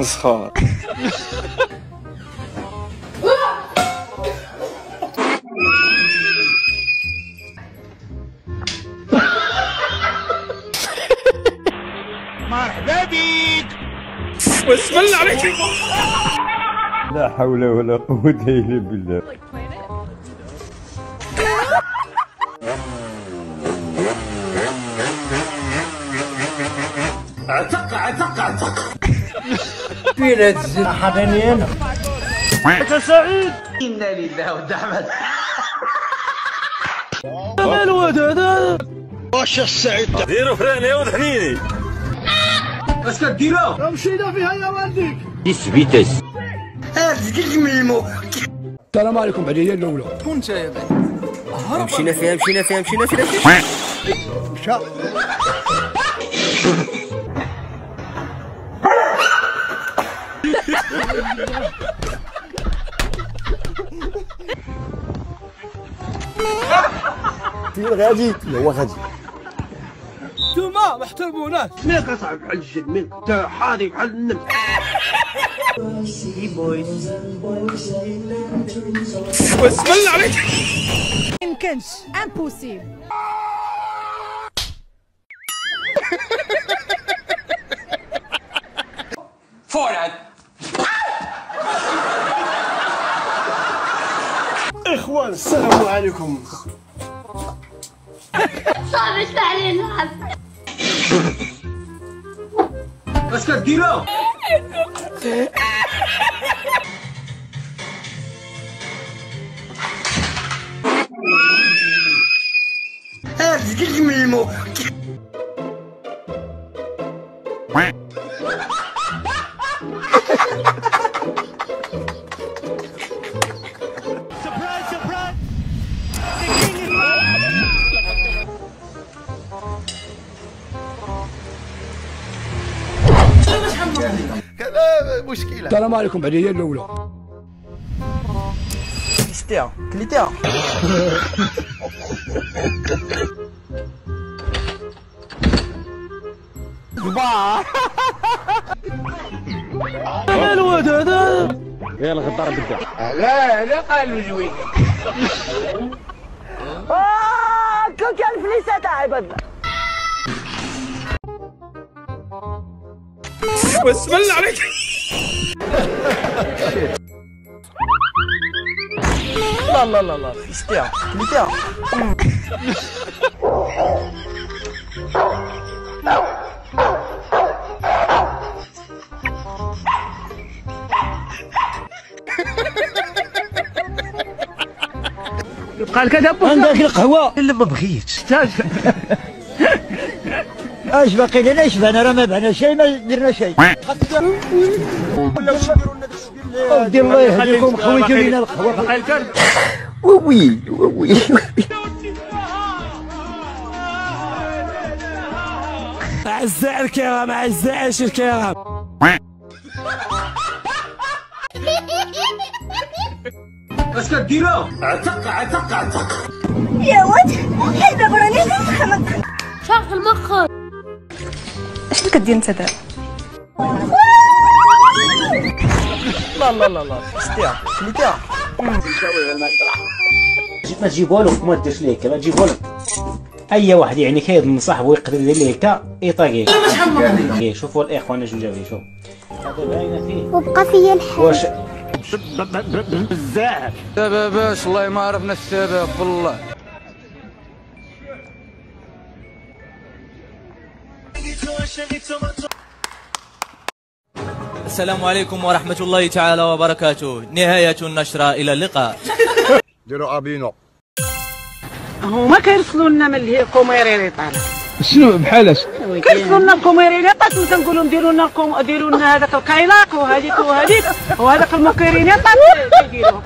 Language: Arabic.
مسخور. مرحبا بيك. بسم الله عليك. لا حول ولا قوة إلا بالله. عتق فين هاد الزين حاضني انا. انت سعيد. انا لله ودعمت. انا الواد هذا واش السعيد ديروا فراني وذحنيني. اش كديروا؟ مشينا فيها يا والديك. ديسبيتس ازقق من الموت. السلام عليكم بعد هي الاولى. شكون انت يا بني؟ مشينا فيها مشى. فين غادي؟ هو غادي. نتوما ما احترموناش. مالك اصاحبي بحال الجد مالك؟ انت حاضي بحال النمل. بسم الله عليك. يمكنش امبوسيبل. فوراد. اخوان السلام عليكم. صابت علينا. اش كديروا؟ ازقق من الموت. كذا مشكلة. السلام عليكم بعد هي الاولى. كليتيها كليتيها. انا الواد هذا. يلا غدار بدا. لا قالوا جوي. كان فليسة تاع عباد. بسم الله عليك. لا فيستيها كليتيها. قال كذا عندك القهوة اللي ما بغيتش. اش باقي لنا؟ اش بان؟ راه ما بان شيء، ما درنا شيء. ودي الله يهديكم خويتو لينا القهوة. باقي الكرد. وي اعزائي الكرام، اعزائي الكرام. اش كديروا؟ عتق. يا ولد حيد براني نفهمك. شغل مخك. اش كدير انت دابا؟ لا فيستيها كليتيها. ما تجيبوا له، ما ديرش ليه هكا، ما تجيبوا له. اي واحد يعني كيظن صاحبه يقدر يدير ليه هكا يطاقيه. شوفوا الاخوان اش جاو شوف هذا باينه فيه وبقى فيا الحال. واش بزاف سبب باش والله ما عرفنا السبب والله. السلام عليكم ورحمة الله تعالى وبركاته. نهاية النشرة، إلى اللقاء. ديروا ابينو. هما كيرسلوا لنا من اللي هي الكوميريطات. شنو بحال اش؟ كيرسلوا لنا الكوميريطات وتنقولوا ديروا لنا هذاك الكايلاق وهذيك وهذاك المكيرينيطات كيديروها.